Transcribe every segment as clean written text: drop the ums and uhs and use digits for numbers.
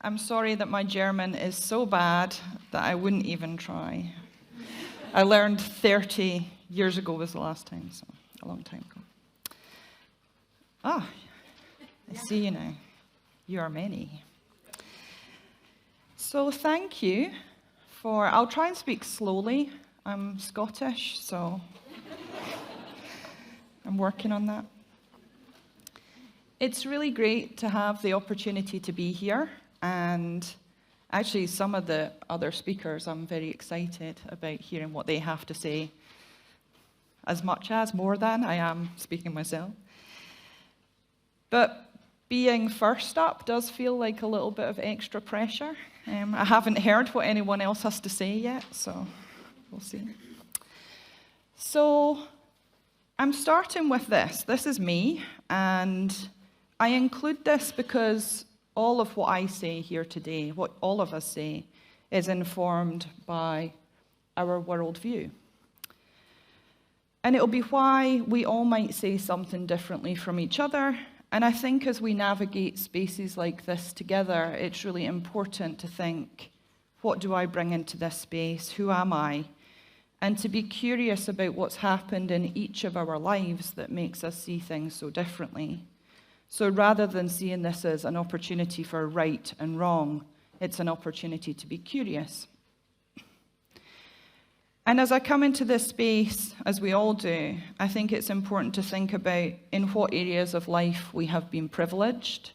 I'm sorry that my German is so bad that I wouldn't even try. I learned 30 years ago was the last time, so a long time ago. Ah, I see you now. You are many. So thank you for, I'll try and speak slowly. I'm Scottish, so I'm working on that. It's really great to have the opportunity to be here, and actually some of the other speakers, I'm very excited about hearing what they have to say, as much as, more than I am speaking myself. But being first up does feel like a little bit of extra pressure. I haven't heard what anyone else has to say yet, so we'll see. So I'm starting with this. This is me, and I include this because all of what I say here today, what all of us say, is informed by our worldview. And it'll be why we all might say something differently from each other. And I think as we navigate spaces like this together, it's really important to think, what do I bring into this space? Who am I? And to be curious about what's happened in each of our lives that makes us see things so differently. So rather than seeing this as an opportunity for right and wrong, it's an opportunity to be curious. And as I come into this space, as we all do, I think it's important to think about in what areas of life we have been privileged,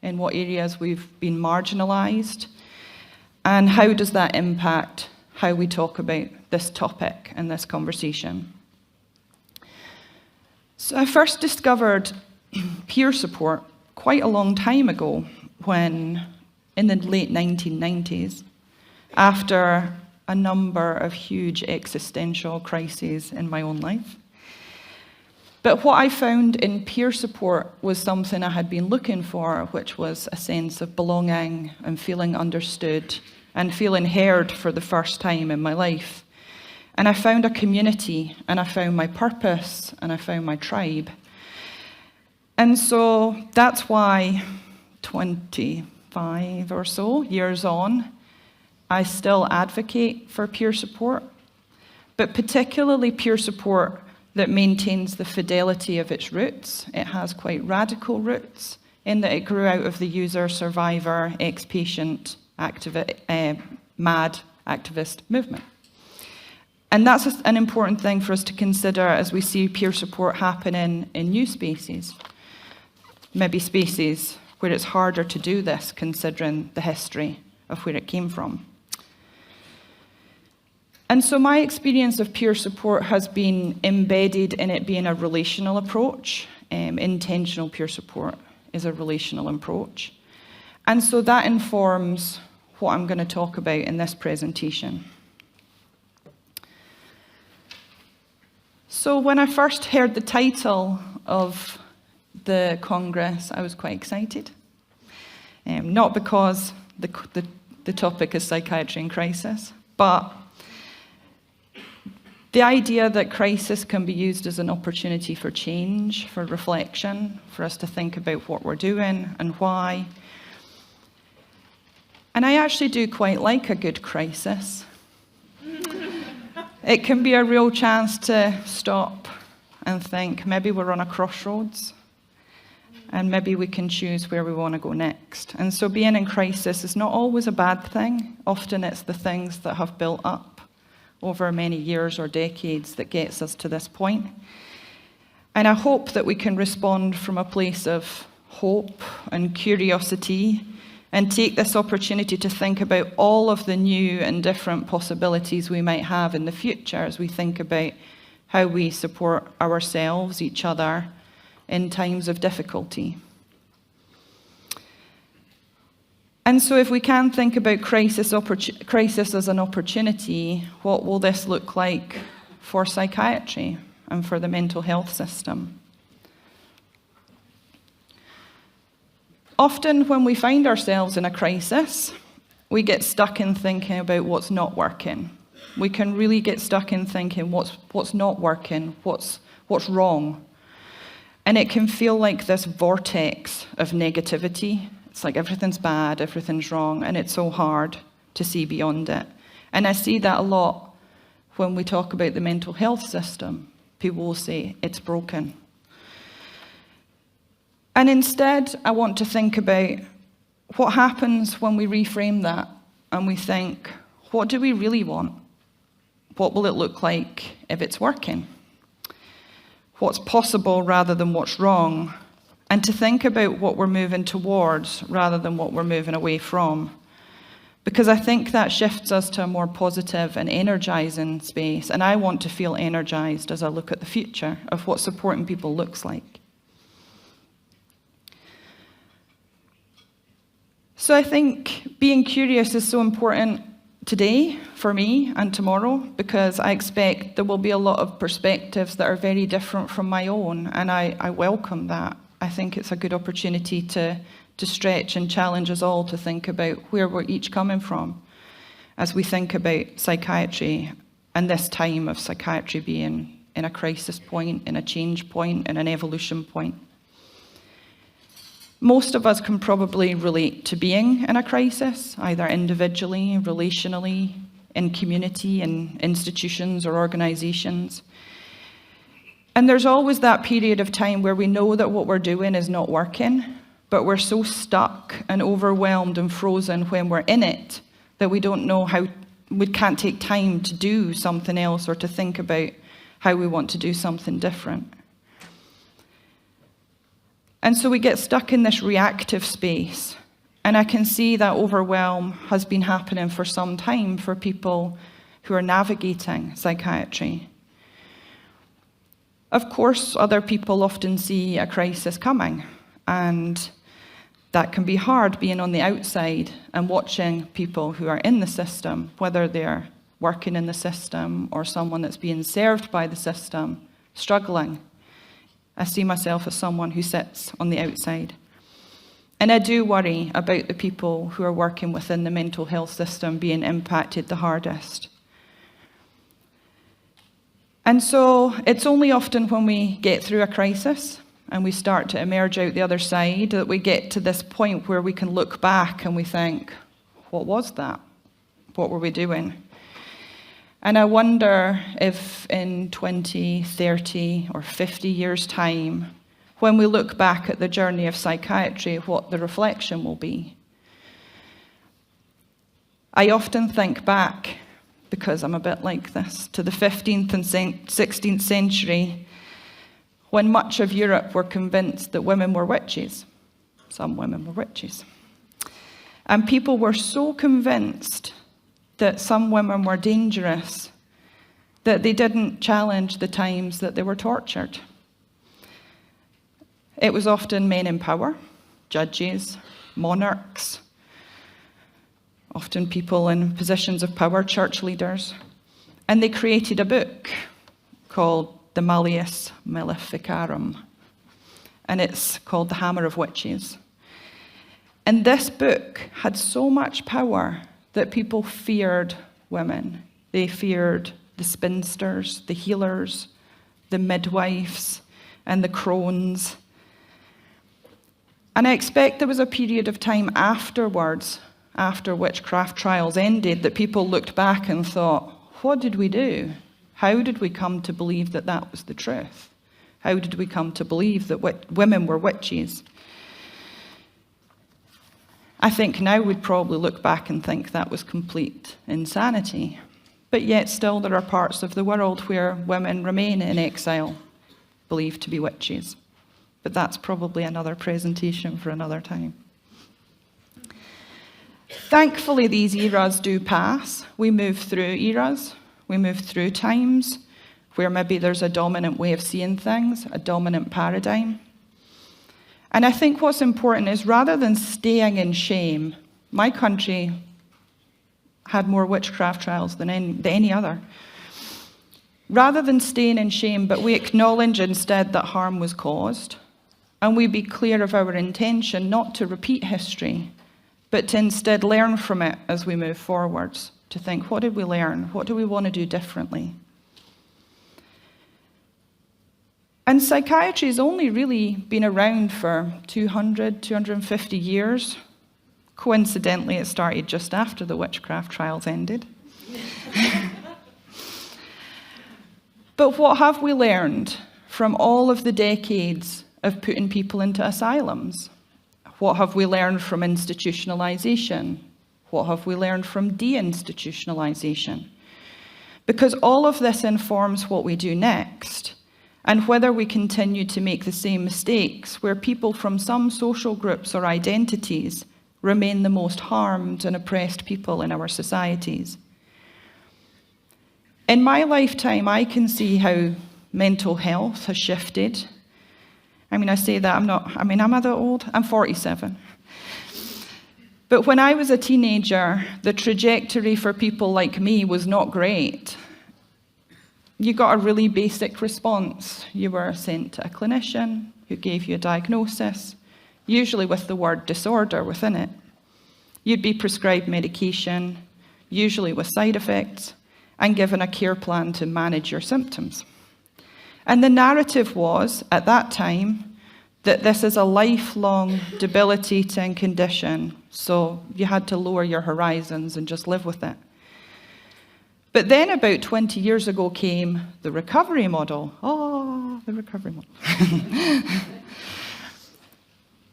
in what areas we've been marginalized, and how does that impact how we talk about this topic and this conversation. So I first discovered peer support quite a long time ago, when in the late 1990s, after a number of huge existential crises in my own life. But what I found in peer support was something I had been looking for, which was a sense of belonging and feeling understood and feeling heard for the first time in my life. And I found a community, and I found my purpose, and I found my tribe. And so that's why 25 or so years on, I still advocate for peer support, but particularly peer support that maintains the fidelity of its roots. It has quite radical roots in that it grew out of the user, survivor, ex-patient, mad activist movement. And that's an important thing for us to consider as we see peer support happening in new spaces. Maybe spaces where it's harder to do this, considering the history of where it came from. And so my experience of peer support has been embedded in it being a relational approach. Intentional peer support is a relational approach. And so that informs what I'm going to talk about in this presentation. So when I first heard the title of the Congress, I was quite excited. Not because the topic is psychiatry in crisis, but the idea that crisis can be used as an opportunity for change, for reflection, for us to think about what we're doing and why. And I actually do quite like a good crisis. It can be a real chance to stop and think, maybe we're on a crossroads, and maybe we can choose where we want to go next. And so being in crisis is not always a bad thing. Often it's the things that have built up over many years or decades that gets us to this point. And I hope that we can respond from a place of hope and curiosity and take this opportunity to think about all of the new and different possibilities we might have in the future as we think about how we support ourselves, each other, in times of difficulty. And so if we can think about crisis as an opportunity, what will this look like for psychiatry and for the mental health system? Often when we find ourselves in a crisis, we get stuck in thinking about what's not working. We can really get stuck in thinking what's not working, what's wrong. And it can feel like this vortex of negativity It's like everything's bad, everything's wrong, and it's so hard to see beyond it. And I see that a lot when we talk about the mental health system. People will say, it's broken. And instead, I want to think about what happens when we reframe that and we think, what do we really want? What will it look like if it's working? What's possible rather than what's wrong? And to think about what we're moving towards rather than what we're moving away from. Because I think that shifts us to a more positive and energizing space. And I want to feel energized as I look at the future of what supporting people looks like. So I think being curious is so important today for me and tomorrow, because I expect there will be a lot of perspectives that are very different from my own, and I welcome that. I think it's a good opportunity to stretch and challenge us all to think about where we're each coming from as we think about psychiatry and this time of psychiatry being in a crisis point, in a change point, in an evolution point. Most of us can probably relate to being in a crisis, either individually, relationally, in community, in institutions or organizations. And there's always that period of time where we know that what we're doing is not working, but we're so stuck and overwhelmed and frozen when we're in it that we don't know how, we can't take time to do something else or to think about how we want to do something different. And so we get stuck in this reactive space. And I can see that overwhelm has been happening for some time for people who are navigating psychiatry. Of course, other people often see a crisis coming, and that can be hard being on the outside and watching people who are in the system, whether they're working in the system or someone that's being served by the system, struggling. I see myself as someone who sits on the outside. And I do worry about the people who are working within the mental health system being impacted the hardest. And so it's only often when we get through a crisis and we start to emerge out the other side that we get to this point where we can look back and we think, what was that? What were we doing? And I wonder if in 20, 30 or 50 years' time, when we look back at the journey of psychiatry, what the reflection will be. I often think back, because I'm a bit like this, to the 15th and 16th century, when much of Europe were convinced that women were witches. Some women were witches. And people were so convinced that some women were dangerous, that they didn't challenge the times that they were tortured. It was often men in power, judges, monarchs, often people in positions of power, church leaders. And they created a book called the Malleus Maleficarum, and it's called The Hammer of Witches. And this book had so much power that people feared women. They feared the spinsters, the healers, the midwives, and the crones. And I expect there was a period of time afterwards, after witchcraft trials ended, that people looked back and thought, what did we do? How did we come to believe that that was the truth? How did we come to believe that women were witches? I think now we'd probably look back and think that was complete insanity. But yet still there are parts of the world where women remain in exile, believed to be witches. But that's probably another presentation for another time. Thankfully, these eras do pass. We move through eras. We move through times where maybe there's a dominant way of seeing things, a dominant paradigm. And I think what's important is rather than staying in shame, my country had more witchcraft trials than any other. Rather than staying in shame, but we acknowledge instead that harm was caused, and we be clear of our intention not to repeat history, but to instead learn from it as we move forwards, to think, what did we learn? What do we want to do differently? And psychiatry has only really been around for 200, 250 years. Coincidentally, it started just after the witchcraft trials ended. But what have we learned from all of the decades of putting people into asylums? What have we learned from institutionalization? What have we learned from deinstitutionalization? Because all of this informs what we do next, and whether we continue to make the same mistakes where people from some social groups or identities remain the most harmed and oppressed people in our societies. In my lifetime, I can see how mental health has shifted. I say that, am I that old? I'm 47. But when I was a teenager, the trajectory for people like me was not great. You got a really basic response. You were sent to a clinician who gave you a diagnosis, usually with the word disorder within it. You'd be prescribed medication, usually with side effects, and given a care plan to manage your symptoms. And the narrative was, at that time, that this is a lifelong debilitating condition, so you had to lower your horizons and just live with it. But then about 20 years ago came the recovery model. Oh, the recovery model.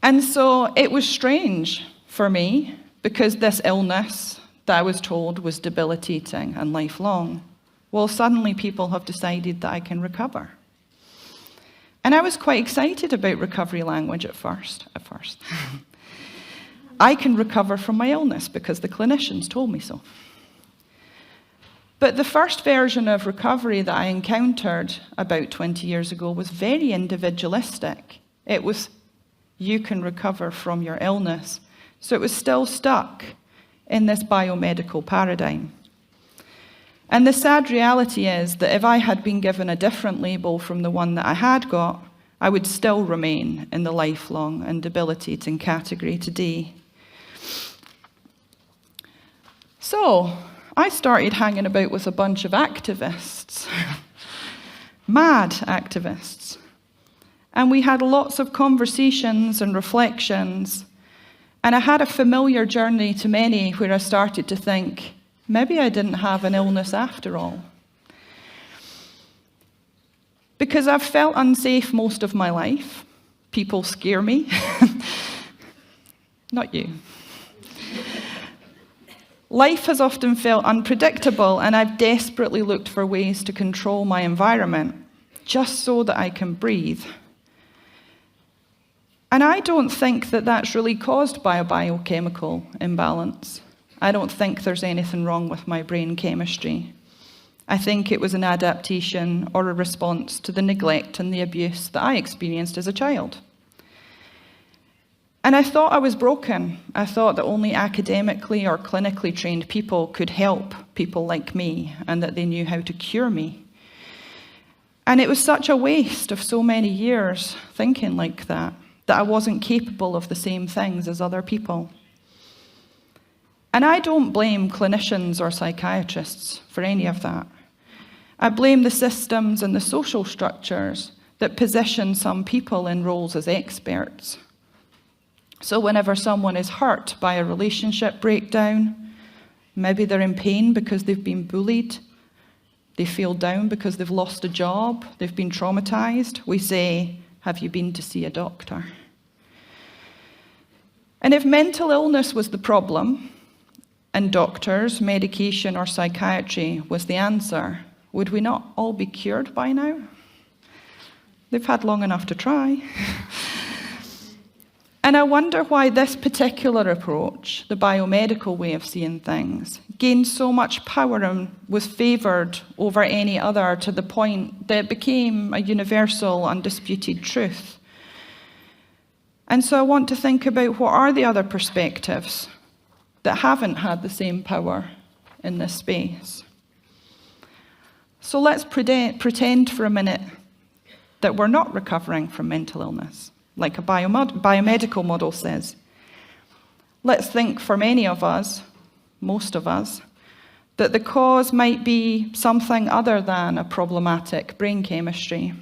And so it was strange for me, because this illness that I was told was debilitating and lifelong, well, suddenly people have decided that I can recover. And I was quite excited about recovery language at first. I can recover from my illness because the clinicians told me so. But the first version of recovery that I encountered about 20 years ago was very individualistic. It was, you can recover from your illness. So it was still stuck in this biomedical paradigm. And the sad reality is that if I had been given a different label from the one that I had got, I would still remain in the lifelong and debilitating category today. So I started hanging about with a bunch of activists, mad activists. And we had lots of conversations and reflections. And I had a familiar journey to many where I started to think, maybe I didn't have an illness after all. Because I've felt unsafe most of my life. People scare me. Not you. Life has often felt unpredictable, and I've desperately looked for ways to control my environment, just so that I can breathe. And I don't think that that's really caused by a biochemical imbalance. I don't think there's anything wrong with my brain chemistry. I think it was an adaptation or a response to the neglect and the abuse that I experienced as a child. And I thought I was broken. I thought that only academically or clinically trained people could help people like me, and that they knew how to cure me. And it was such a waste of so many years thinking like that I wasn't capable of the same things as other people. And I don't blame clinicians or psychiatrists for any of that. I blame the systems and the social structures that position some people in roles as experts. So whenever someone is hurt by a relationship breakdown, maybe they're in pain because they've been bullied, they feel down because they've lost a job, they've been traumatized, we say, have you been to see a doctor? And if mental illness was the problem, and doctors, medication, or psychiatry was the answer, would we not all be cured by now? They've had long enough to try. And I wonder why this particular approach, the biomedical way of seeing things, gained so much power and was favoured over any other to the point that it became a universal, undisputed truth. And so I want to think about what are the other perspectives that haven't had the same power in this space. So let's pretend for a minute that we're not recovering from mental illness, like a biomedical model says. Let's think for many of us, most of us, that the cause might be something other than a problematic brain chemistry.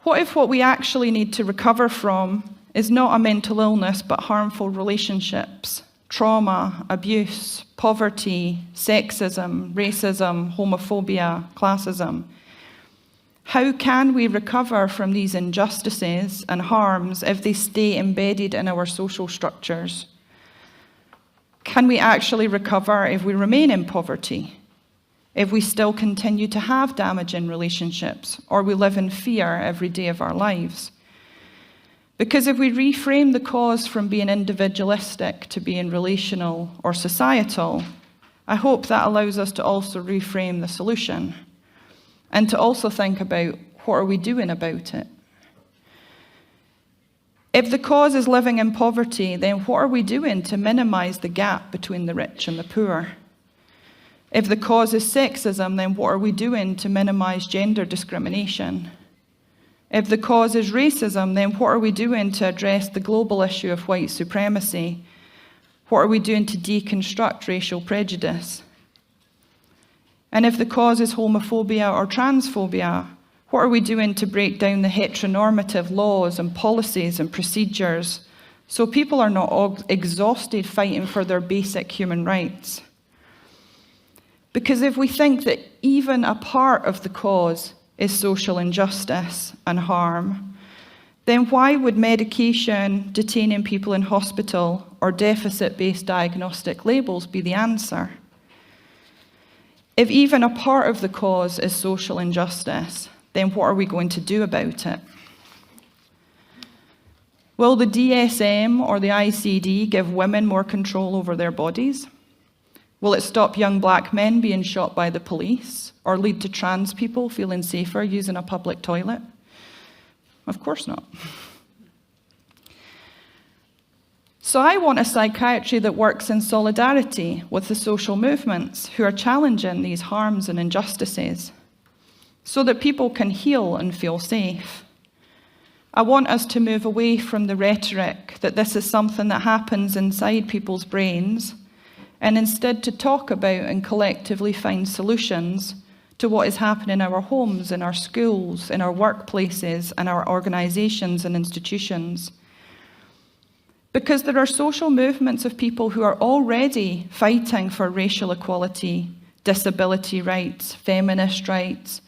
What if what we actually need to recover from is not a mental illness, but harmful relationships, trauma, abuse, poverty, sexism, racism, homophobia, classism. How can we recover from these injustices and harms if they stay embedded in our social structures? Can we actually recover if we remain in poverty? If we still continue to have damaging relationships, or we live in fear every day of our lives? Because if we reframe the cause from being individualistic to being relational or societal, I hope that allows us to also reframe the solution. And to also think about, what are we doing about it? If the cause is living in poverty, then what are we doing to minimize the gap between the rich and the poor? If the cause is sexism, then what are we doing to minimize gender discrimination? If the cause is racism, then what are we doing to address the global issue of white supremacy? What are we doing to deconstruct racial prejudice? And if the cause is homophobia or transphobia, what are we doing to break down the heteronormative laws and policies and procedures so people are not exhausted fighting for their basic human rights? Because if we think that even a part of the cause is social injustice and harm, then why would medication, detaining people in hospital, or deficit-based diagnostic labels be the answer? If even a part of the cause is social injustice, then what are we going to do about it? Will the DSM or the ICD give women more control over their bodies? Will it stop young black men being shot by the police, or lead to trans people feeling safer using a public toilet? Of course not. So I want a psychiatry that works in solidarity with the social movements who are challenging these harms and injustices, so that people can heal and feel safe. I want us to move away from the rhetoric that this is something that happens inside people's brains, and instead to talk about and collectively find solutions to what is happening in our homes, in our schools, in our workplaces, and our organizations and institutions. Because there are social movements of people who are already fighting for racial equality, disability rights, feminist rights,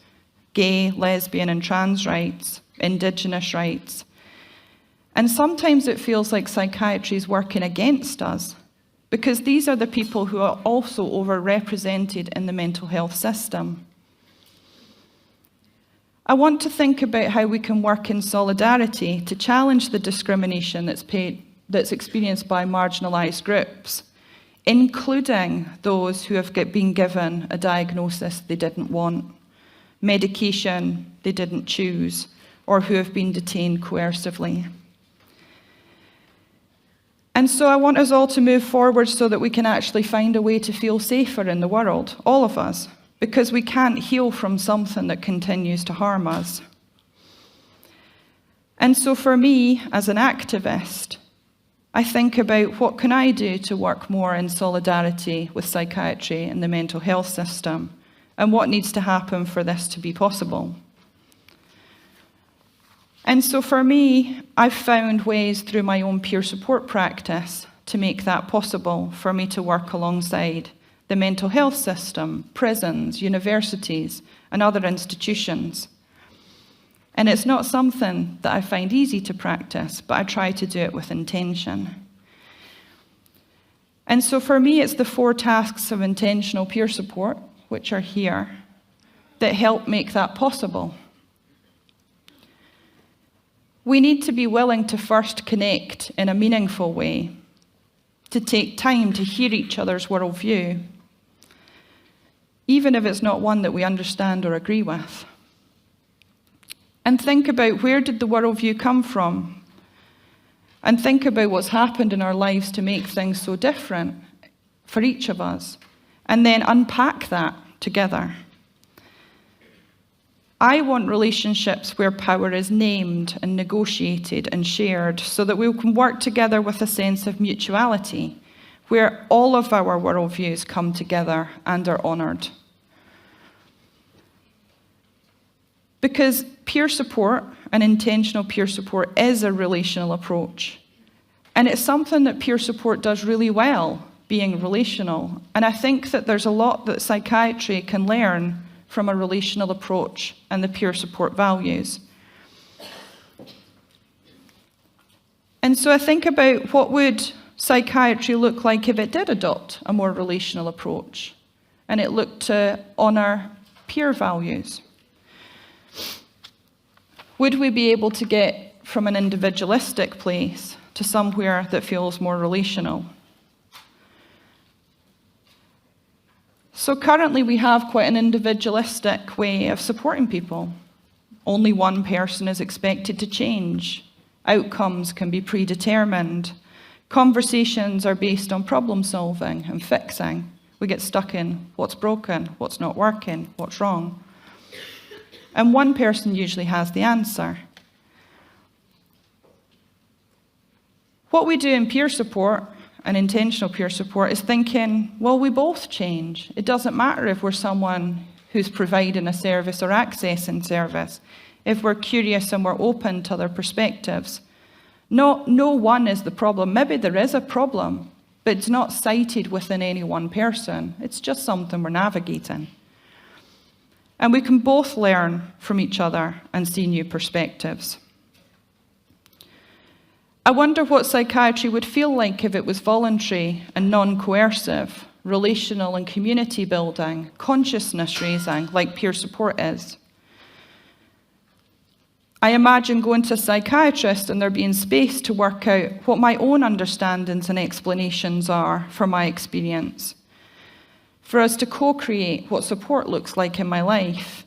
gay, lesbian, and trans rights, Indigenous rights. And sometimes it feels like psychiatry is working against us, because these are the people who are also overrepresented in the mental health system. I want to think about how we can work in solidarity to challenge the discrimination that's experienced by marginalised groups, including those who have been given a diagnosis they didn't want, medication they didn't choose, or who have been detained coercively. And so I want us all to move forward so that we can actually find a way to feel safer in the world, all of us, because we can't heal from something that continues to harm us. And so for me, as an activist, I think about, what can I do to work more in solidarity with psychiatry and the mental health system, and what needs to happen for this to be possible. And so for me, I've found ways through my own peer support practice to make that possible for me to work alongside the mental health system, prisons, universities, and other institutions. And it's not something that I find easy to practice, but I try to do it with intention. And so for me, it's the 4 tasks of intentional peer support, which are here, that help make that possible. We need to be willing to first connect in a meaningful way, to take time to hear each other's worldview, even if it's not one that we understand or agree with. And think about, where did the worldview come from? And think about what's happened in our lives to make things so different for each of us, and then unpack that together. I want relationships where power is named and negotiated and shared, so that we can work together with a sense of mutuality, where all of our worldviews come together and are honoured. Because peer support and intentional peer support is a relational approach. And it's something that peer support does really well, being relational. And I think that there's a lot that psychiatry can learn from a relational approach and the peer support values. And so I think about what would psychiatry look like if it did adopt a more relational approach and it looked to honour peer values. Would we be able to get from an individualistic place to somewhere that feels more relational? So currently we have quite an individualistic way of supporting people. Only one person is expected to change. Outcomes can be predetermined. Conversations are based on problem solving and fixing. We get stuck in what's broken, what's not working, what's wrong. And one person usually has the answer. What we do in peer support and intentional peer support is thinking, well, we both change. It doesn't matter if we're someone who's providing a service or accessing service. If we're curious and we're open to other perspectives. No one is the problem. Maybe there is a problem, but it's not cited within any one person. It's just something we're navigating. And we can both learn from each other and see new perspectives. I wonder what psychiatry would feel like if it was voluntary and non-coercive, relational and community building, consciousness raising, like peer support is. I imagine going to a psychiatrist and there being space to work out what my own understandings and explanations are for my experience. For us to co-create what support looks like in my life.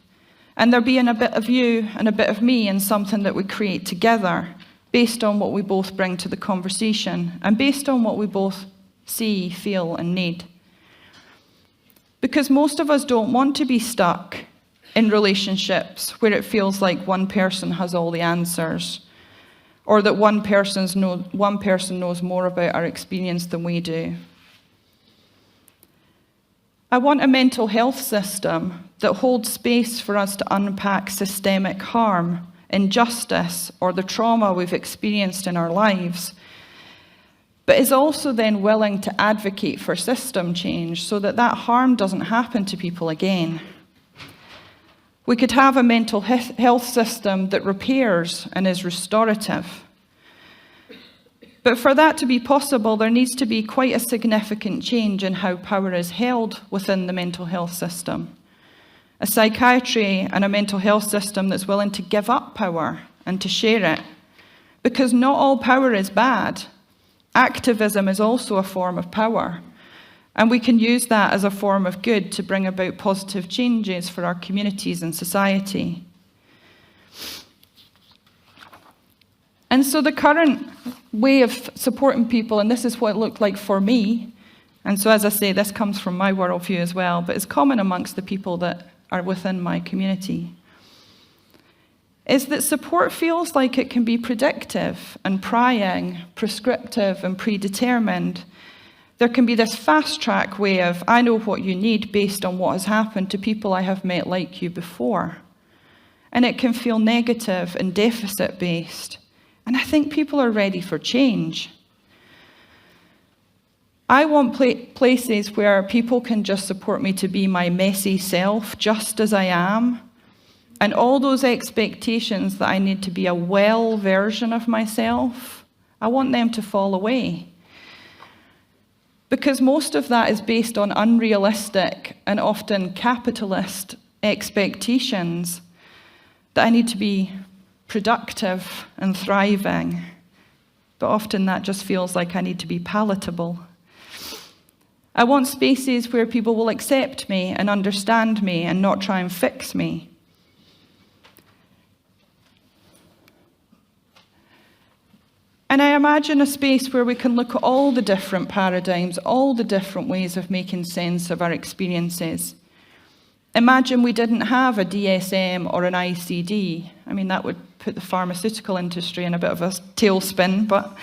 And there being a bit of you and a bit of me in something that we create together, based on what we both bring to the conversation and based on what we both see, feel and need. Because most of us don't want to be stuck in relationships where it feels like one person has all the answers or that one person knows more about our experience than we do. I want a mental health system that holds space for us to unpack systemic harm, injustice, or the trauma we've experienced in our lives, but is also then willing to advocate for system change so that that harm doesn't happen to people again. We could have a mental health system that repairs and is restorative. But for that to be possible, there needs to be quite a significant change in how power is held within the mental health system. A psychiatry and a mental health system that's willing to give up power and to share it. Because not all power is bad. Activism is also a form of power. And we can use that as a form of good to bring about positive changes for our communities and society. And so the current way of supporting people, and this is what it looked like for me, and so as I say, this comes from my worldview as well, but it's common amongst the people that are within my community, is that support feels like it can be predictive and prying, prescriptive and predetermined. There can be this fast-track way of, I know what you need based on what has happened to people I have met like you before. And it can feel negative and deficit-based. And I think people are ready for change. I want places where people can just support me to be my messy self, just as I am. And all those expectations that I need to be a well version of myself, I want them to fall away. Because most of that is based on unrealistic and often capitalist expectations that I need to be productive and thriving. But often that just feels like I need to be palatable. I want spaces where people will accept me and understand me and not try and fix me. And I imagine a space where we can look at all the different paradigms, all the different ways of making sense of our experiences. Imagine we didn't have a DSM or an ICD. I mean, that would put the pharmaceutical industry in a bit of a tailspin, but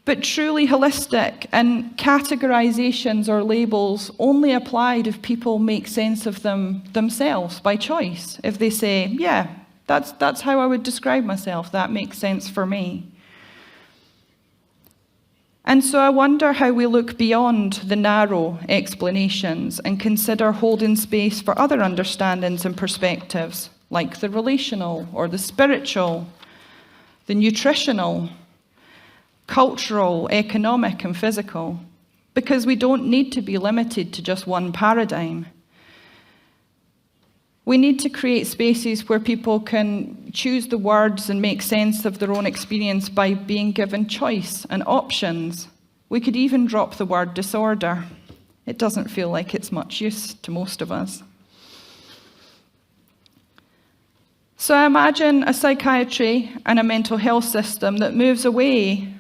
but truly holistic, and categorizations or labels only applied if people make sense of them themselves by choice. If they say, yeah, that's how I would describe myself, that makes sense for me. And so I wonder how we look beyond the narrow explanations and consider holding space for other understandings and perspectives, like the relational or the spiritual, the nutritional, cultural, economic, and physical, because we don't need to be limited to just one paradigm. We need to create spaces where people can choose the words and make sense of their own experience by being given choice and options. We could even drop the word disorder. It doesn't feel like it's much use to most of us. So I imagine a psychiatry and a mental health system that moves away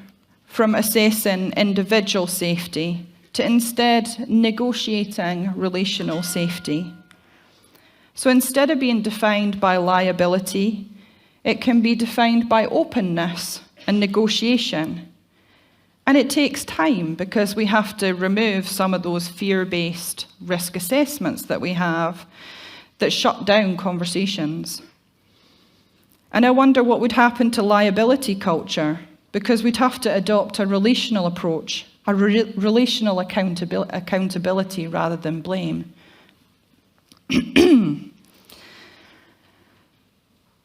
from assessing individual safety to instead negotiating relational safety. So instead of being defined by liability, it can be defined by openness and negotiation. And it takes time because we have to remove some of those fear-based risk assessments that we have that shut down conversations. And I wonder what would happen to liability culture, because we'd have to adopt a relational approach, a relational accountability rather than blame.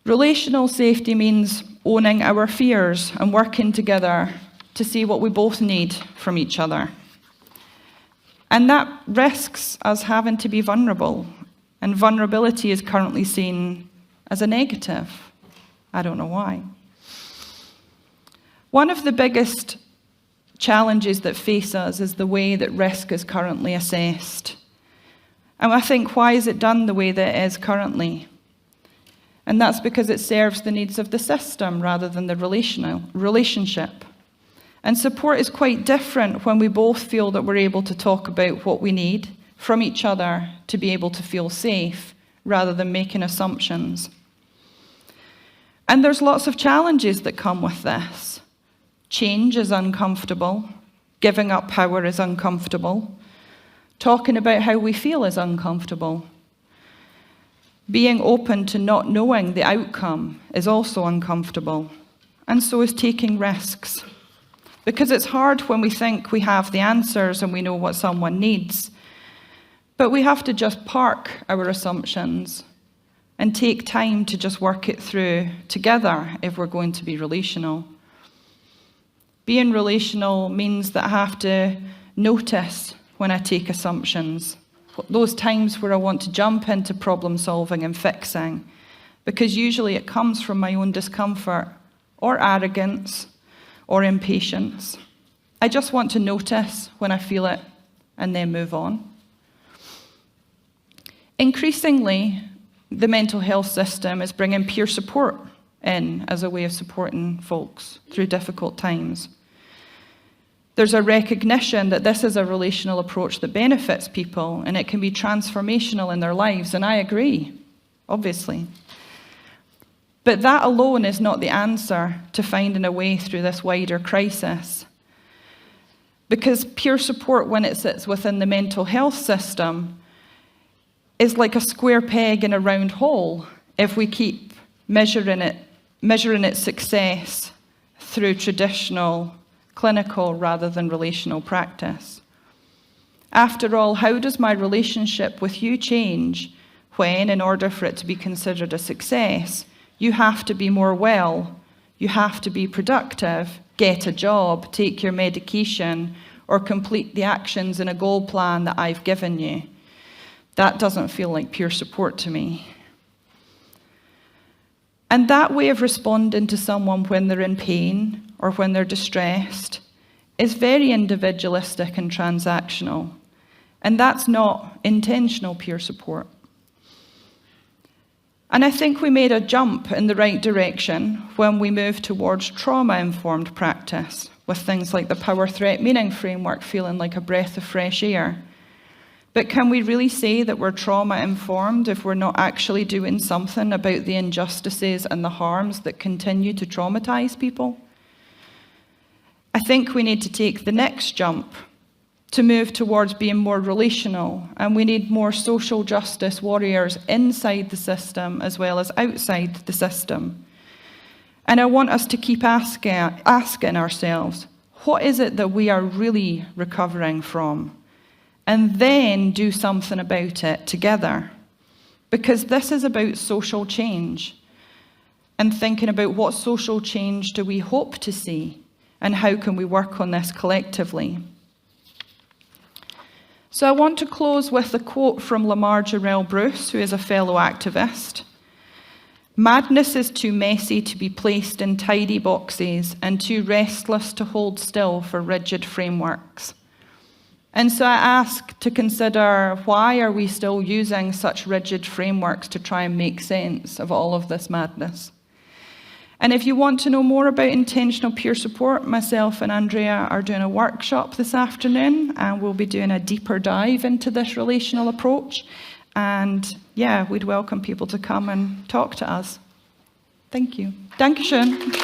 Relational safety means owning our fears and working together to see what we both need from each other. And that risks us having to be vulnerable, and vulnerability is currently seen as a negative. I don't know why. One of the biggest challenges that face us is the way that risk is currently assessed. And I think, why is it done the way that it is currently? And that's because it serves the needs of the system rather than the relationship. And support is quite different when we both feel that we're able to talk about what we need from each other to be able to feel safe, rather than making assumptions. And there's lots of challenges that come with this. Change is uncomfortable. Giving up power is uncomfortable. Talking about how we feel is uncomfortable. Being open to not knowing the outcome is also uncomfortable. And so is taking risks. Because it's hard when we think we have the answers and we know what someone needs. But we have to just park our assumptions and take time to just work it through together if we're going to be relational. Being relational means that I have to notice when I take assumptions, those times where I want to jump into problem solving and fixing, because usually it comes from my own discomfort or arrogance or impatience. I just want to notice when I feel it and then move on. Increasingly, the mental health system is bringing peer support in as a way of supporting folks through difficult times. There's a recognition that this is a relational approach that benefits people and it can be transformational in their lives, and I agree, obviously. But that alone is not the answer to finding a way through this wider crisis. Because peer support, when it sits within the mental health system, is like a square peg in a round hole if we keep measuring its success through traditional clinical rather than relational practice. After all, how does my relationship with you change when, in order for it to be considered a success, you have to be more well, you have to be productive, get a job, take your medication, or complete the actions in a goal plan that I've given you? That doesn't feel like peer support to me. And that way of responding to someone when they're in pain or when they're distressed is very individualistic and transactional. And that's not intentional peer support. And I think we made a jump in the right direction when we moved towards trauma-informed practice, with things like the power threat meaning framework feeling like a breath of fresh air. But can we really say that we're trauma-informed if we're not actually doing something about the injustices and the harms that continue to traumatize people? I think we need to take the next jump to move towards being more relational, and we need more social justice warriors inside the system as well as outside the system. And I want us to keep asking ourselves, what is it that we are really recovering from? And then do something about it together. Because this is about social change, and thinking about what social change do we hope to see, and how can we work on this collectively. So I want to close with a quote from Lamar Jarrell Bruce, who is a fellow activist. "Madness is too messy to be placed in tidy boxes and too restless to hold still for rigid frameworks." And so I ask to consider, why are we still using such rigid frameworks to try and make sense of all of this madness? And if you want to know more about intentional peer support, myself and Andrea are doing a workshop this afternoon, and we'll be doing a deeper dive into this relational approach. And yeah, we'd welcome people to come and talk to us. Thank you. Dankeschön.